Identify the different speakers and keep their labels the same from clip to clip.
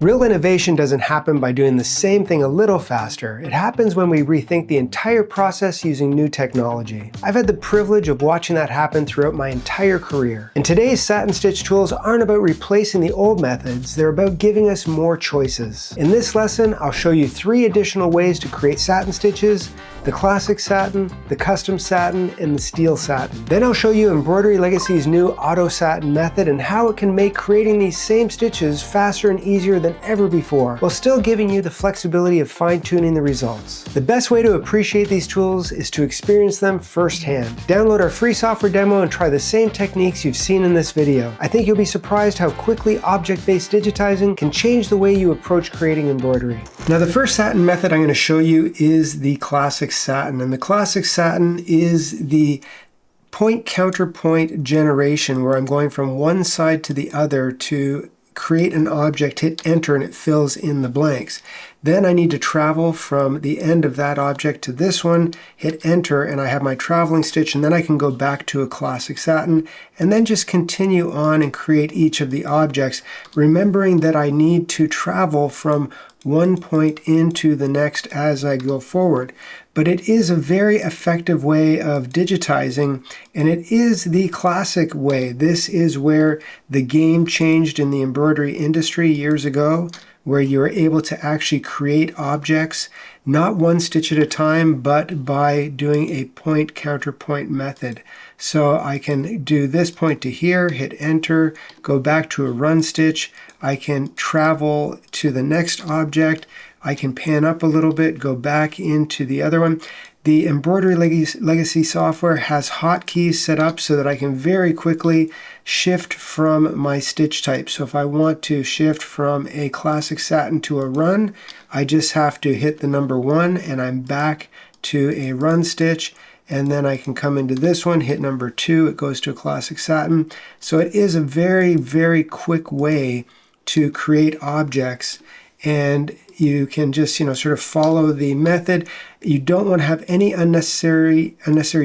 Speaker 1: Real innovation doesn't happen by doing the same thing a little faster. It happens when we rethink the entire process using new technology. I've had the privilege of watching that happen throughout my entire career. And today's satin stitch tools aren't about replacing the old methods, they're about giving us more choices. In this lesson, I'll show you 3 additional ways to create satin stitches: the classic satin, the custom satin, and the steel satin. Then I'll show you Embroidery Legacy's new Auto Satin method and how it can make creating these same stitches faster and easier than ever before, while still giving you the flexibility of fine-tuning the results. The best way to appreciate these tools is to experience them firsthand. Download our free software demo and try the same techniques you've seen in this video. I think you'll be surprised how quickly object-based digitizing can change the way you approach creating embroidery. Now, the first satin method I'm going to show you is the classic satin, and the classic satin is the point counterpoint generation, where I'm going from one side to the other to create an object, hit enter, and it fills in the blanks. Then I need to travel from the end of that object to this one, hit enter, and I have my traveling stitch, and then I can go back to a classic satin and then just continue on and create each of the objects, remembering that I need to travel from one point into the next as I go forward. But it is a very effective way of digitizing, and it is the classic way. This is where the game changed in the embroidery industry years ago, where you were able to actually create objects, not one stitch at a time, but by doing a point counterpoint method. So I can do this point to here, hit enter, go back to a run stitch. I can travel to the next object. I can pan up a little bit, go back into the other one. The Embroidery Legacy software has hotkeys set up so that I can very quickly shift from my stitch type. So if I want to shift from a classic satin to a run, I just have to hit the number 1 and I'm back to a run stitch. And then I can come into this one, hit number 2, it goes to a classic satin. So it is a very, very quick way to create objects, and you can just sort of follow the method. You don't want to have any unnecessary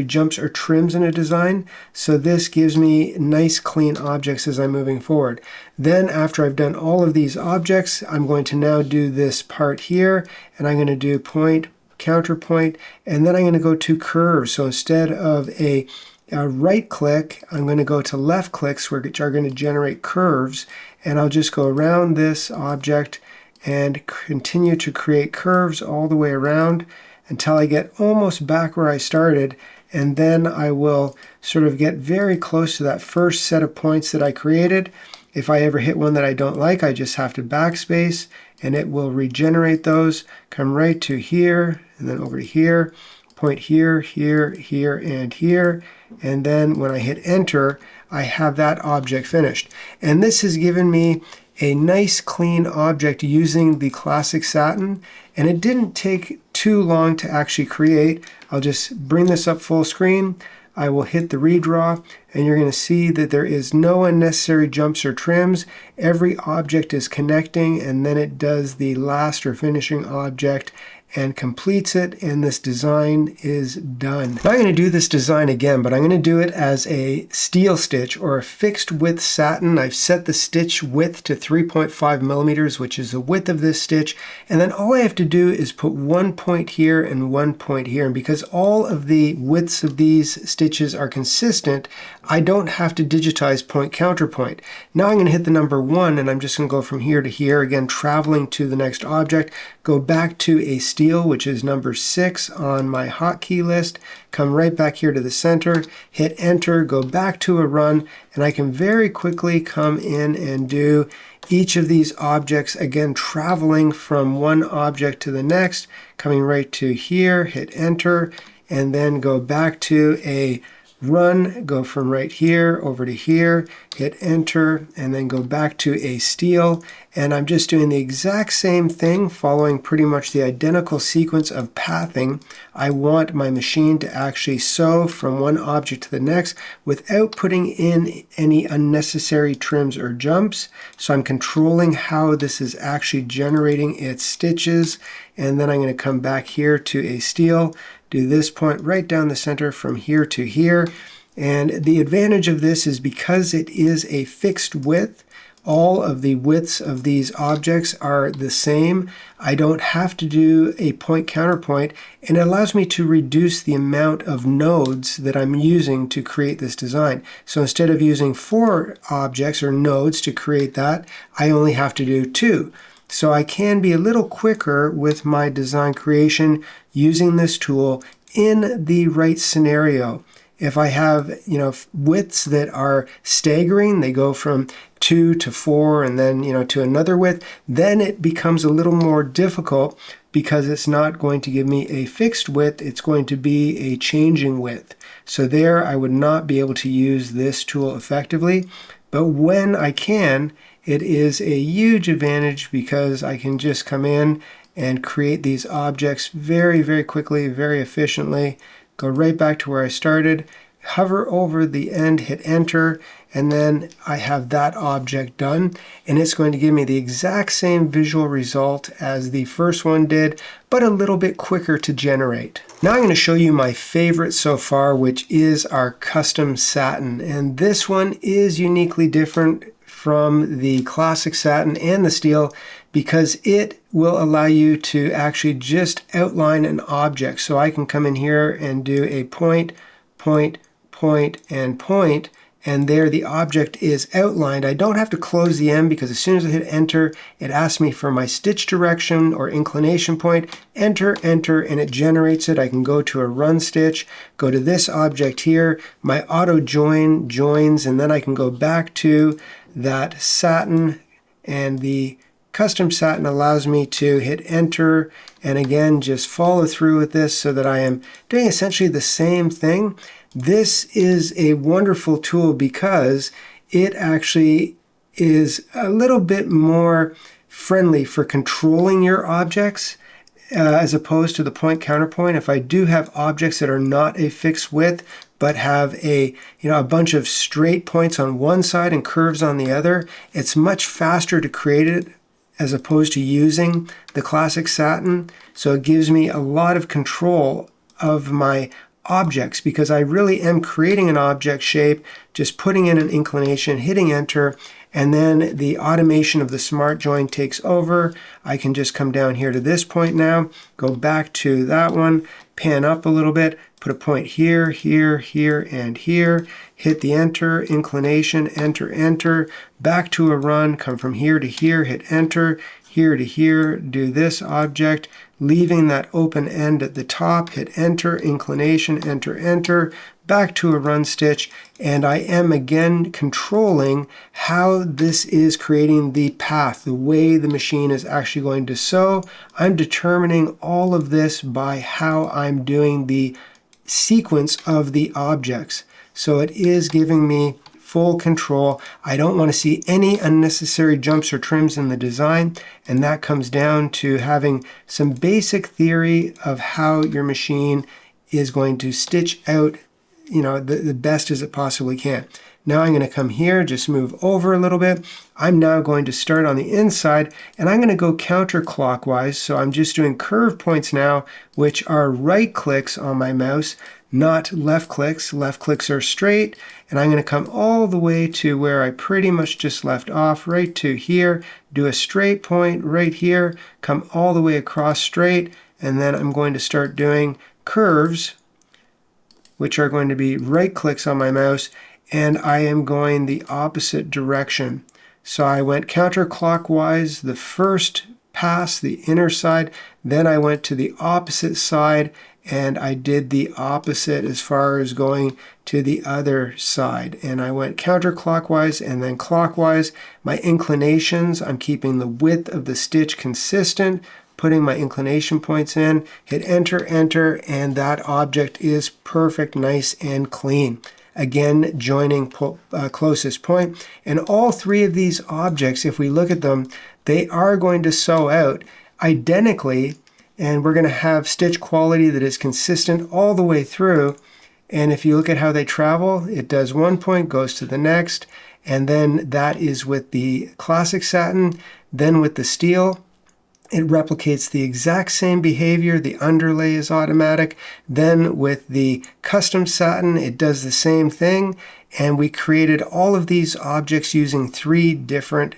Speaker 1: jumps or trims in a design, so this gives me nice clean objects as I'm moving forward. Then after I've done all of these objects, I'm going to now do this part here, and I'm going to do point, counterpoint, and then I'm going to go to curves. So instead of a right click, I'm going to go to left clicks, which are going to generate curves, and I'll just go around this object and continue to create curves all the way around until I get almost back where I started, and then I will sort of get very close to that first set of points that I created. If I ever hit one that I don't like, I just have to backspace and it will regenerate those, come right to here and then over to here, point here, here, here, and here, and then when I hit enter, I have that object finished. And this has given me a nice clean object using the classic satin, and it didn't take too long to actually create. I'll just bring this up full screen. I will hit the redraw, and you're going to see that there is no unnecessary jumps or trims. Every object is connecting, and then it does the last or finishing object and completes it, and this design is done. Now I'm going to do this design again, but I'm going to do it as a steel stitch or a fixed width satin. I've set the stitch width to 3.5 millimeters, which is the width of this stitch, and then all I have to do is put one point here and one point here, and because all of the widths of these stitches are consistent, I don't have to digitize point counterpoint. Now I'm going to hit the number 1, and I'm just going to go from here to here, again traveling to the next object, go back to a steel, which is number 6 on my hotkey list, come right back here to the center, hit enter, go back to a run, and I can very quickly come in and do each of these objects, again traveling from one object to the next, coming right to here, hit enter, and then go back to a run, go from right here over to here, hit enter, and then go back to a steel. And I'm just doing the exact same thing, following pretty much the identical sequence of pathing. I want my machine to actually sew from one object to the next without putting in any unnecessary trims or jumps. So I'm controlling how this is actually generating its stitches. And then I'm going to come back here to a steel, do this point right down the center from here to here. And the advantage of this is because it is a fixed width, all of the widths of these objects are the same. I don't have to do a point counterpoint, and it allows me to reduce the amount of nodes that I'm using to create this design. So instead of using 4 objects or nodes to create that, I only have to do 2. So I can be a little quicker with my design creation using this tool in the right scenario. If I have, widths that are staggering, they go from 2 to 4 and then, to another width, then it becomes a little more difficult because it's not going to give me a fixed width, it's going to be a changing width. So there I would not be able to use this tool effectively, but when I can, it is a huge advantage because I can just come in and create these objects very, very quickly, very efficiently. Go right back to where I started, hover over the end, hit enter, and then I have that object done. And it's going to give me the exact same visual result as the first one did, but a little bit quicker to generate. Now I'm going to show you my favorite so far, which is our custom satin. And this one is uniquely different from the classic satin and the steel because it will allow you to actually just outline an object. So I can come in here and do a point, point, point, and point, and there the object is outlined. I don't have to close the M because as soon as I hit enter, it asks me for my stitch direction or inclination point, enter, enter, and it generates it. I can go to a run stitch, go to this object here, my auto join joins, and then I can go back to that satin, and the custom satin allows me to hit enter and again just follow through with this so that I am doing essentially the same thing. This is a wonderful tool because it actually is a little bit more friendly for controlling your objects as opposed to the point counterpoint. If I do have objects that are not a fixed width but have a bunch of straight points on one side and curves on the other, it's much faster to create it as opposed to using the classic satin. So it gives me a lot of control of my objects because I really am creating an object shape, just putting in an inclination, hitting enter, and then the automation of the smart join takes over. I can just come down here to this point now, go back to that one, pan up a little bit, put a point here, here, here, and here, hit the enter, inclination, enter, enter, back to a run, come from here to here, hit enter, here to here, do this object, leaving that open end at the top, hit enter, inclination, enter, enter, back to a run stitch, and I am again controlling how this is creating the path, the way the machine is actually going to sew. I'm determining all of this by how I'm doing the sequence of the objects. So it is giving me full control. I don't want to see any unnecessary jumps or trims in the design, and that comes down to having some basic theory of how your machine is going to stitch out the best as it possibly can. Now I'm going to come here, just move over a little bit. I'm now going to start on the inside, and I'm going to go counterclockwise. So I'm just doing curve points now, which are right clicks on my mouse, not left clicks. Left clicks are straight, and I'm going to come all the way to where I pretty much just left off, right to here, do a straight point right here, come all the way across straight, and then I'm going to start doing curves, which are going to be right clicks on my mouse, and I am going the opposite direction. So I went counterclockwise the first pass, the inner side, then I went to the opposite side, and I did the opposite as far as going to the other side. And I went counterclockwise and then clockwise. My inclinations, I'm keeping the width of the stitch consistent, putting my inclination points in, hit enter, enter, and that object is perfect, nice and clean. Again, joining closest point. And all 3 of these objects, if we look at them, they are going to sew out identically, and we're going to have stitch quality that is consistent all the way through. And if you look at how they travel, it does one point, goes to the next, and then that is with the classic satin, then with the steel. It replicates the exact same behavior. The underlay is automatic. Then with the custom satin, it does the same thing. And we created all of these objects using 3 different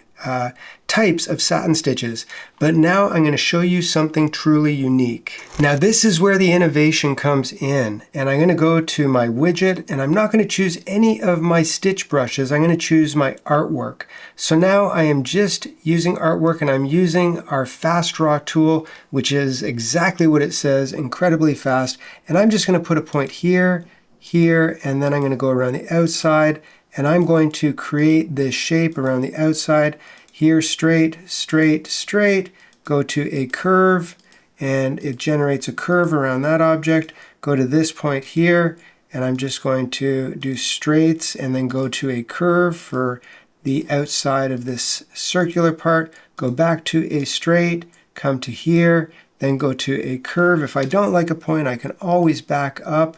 Speaker 1: types of satin stitches. But now I'm going to show you something truly unique. Now this is where the innovation comes in, and I'm going to go to my widget, and I'm not going to choose any of my stitch brushes. I'm going to choose my artwork. So now I am just using artwork, and I'm using our fast draw tool, which is exactly what it says, incredibly fast. And I'm just going to put a point here, here, and then I'm going to go around the outside, and I'm going to create this shape around the outside. Here, straight, straight, straight, go to a curve, and it generates a curve around that object. Go to this point here, and I'm just going to do straights and then go to a curve for the outside of this circular part. Go back to a straight, come to here, then go to a curve. If I don't like a point, I can always back up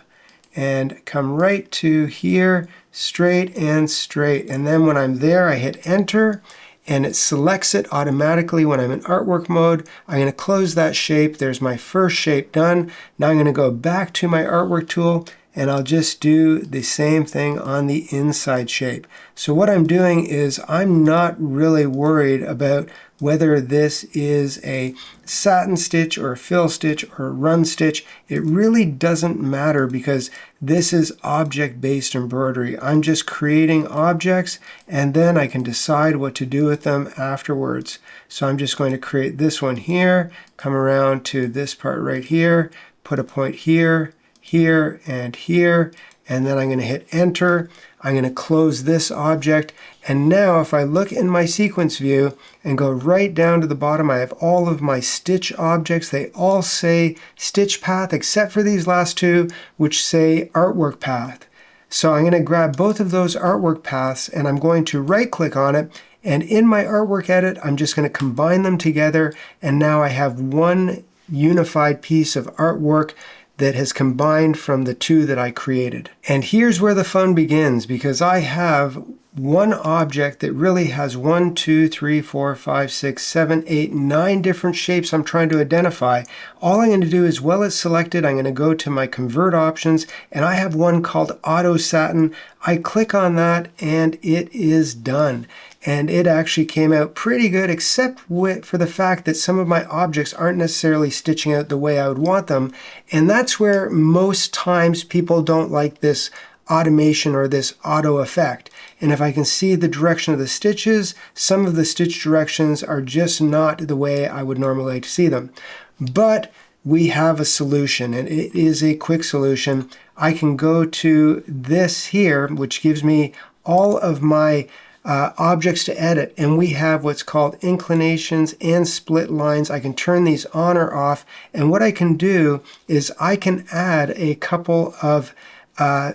Speaker 1: and come right to here, straight and straight. And then when I'm there, I hit enter, and it selects it automatically when I'm in artwork mode. I'm going to close that shape. There's my first shape done. Now I'm going to go back to my artwork tool, and I'll just do the same thing on the inside shape. So what I'm doing is I'm not really worried about whether this is a satin stitch or a fill stitch or a run stitch. It really doesn't matter because this is object-based embroidery. I'm just creating objects, and then I can decide what to do with them afterwards. So I'm just going to create this one here, come around to this part right here, put a point here, here, and here, and then I'm going to hit enter. I'm going to close this object, and now if I look in my sequence view and go right down to the bottom, I have all of my stitch objects. They all say stitch path except for these last 2, which say artwork path. So I'm going to grab both of those artwork paths, and I'm going to right click on it, and in my artwork edit I'm just going to combine them together, and now I have one unified piece of artwork that has combined from the 2 that I created. And here's where the fun begins, because I have one object that really has 1, 2, 3, 4, 5, 6, 7, 8, 9 different shapes I'm trying to identify. All I'm going to do is, while it's selected, I'm going to go to my convert options, and I have one called Auto Satin. I click on that, and it is done. And it actually came out pretty good, except for the fact that some of my objects aren't necessarily stitching out the way I would want them. And that's where most times people don't like this automation or this auto effect. And if I can see the direction of the stitches, some of the stitch directions are just not the way I would normally like to see them. But we have a solution, and it is a quick solution. I can go to this here, which gives me all of my objects to edit, and we have what's called inclinations and split lines. I can turn these on or off, and what I can do is I can add a couple of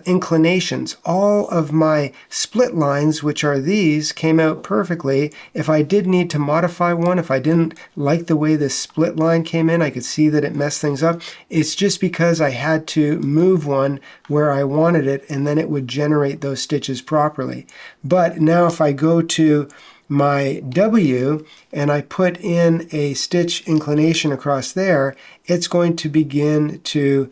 Speaker 1: inclinations. All of my split lines, which are these, came out perfectly. If I did need to modify one, if I didn't like the way this split line came in, I could see that it messed things up. It's just because I had to move one where I wanted it, and then it would generate those stitches properly. But now if I go to my W and I put in a stitch inclination across there, it's going to begin to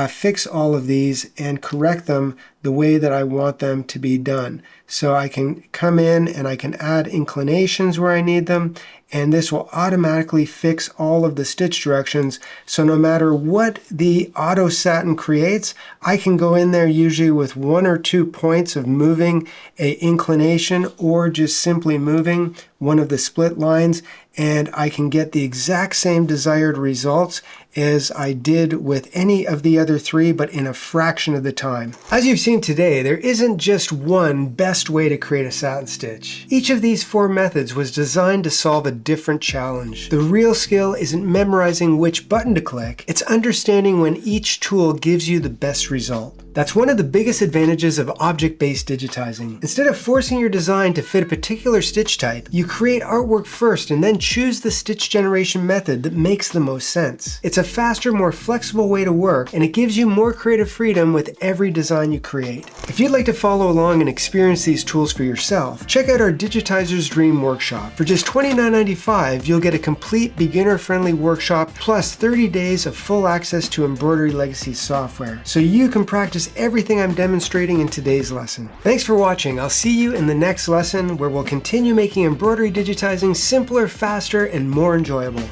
Speaker 1: fix all of these and correct them the way that I want them to be done. So I can come in and I can add inclinations where I need them, and this will automatically fix all of the stitch directions. So no matter what the Auto Satin creates, I can go in there usually with 1 or 2 points of moving a inclination or just simply moving one of the split lines, and I can get the exact same desired results as I did with any of the other 3, but in a fraction of the time. As you've seen today, there isn't just one best way to create a satin stitch. Each of these 4 methods was designed to solve a different challenge. The real skill isn't memorizing which button to click, it's understanding when each tool gives you the best result. That's one of the biggest advantages of object-based digitizing. Instead of forcing your design to fit a particular stitch type, you create artwork first and then choose the stitch generation method that makes the most sense. It's a a faster, more flexible way to work, and it gives you more creative freedom with every design you create. If you'd like to follow along and experience these tools for yourself, check out our Digitizer's Dream Workshop. For just $29.95, you'll get a complete beginner-friendly workshop plus 30 days of full access to Embroidery Legacy Software, so you can practice everything I'm demonstrating in today's lesson. Thanks for watching. I'll see you in the next lesson, where we'll continue making embroidery digitizing simpler, faster, and more enjoyable.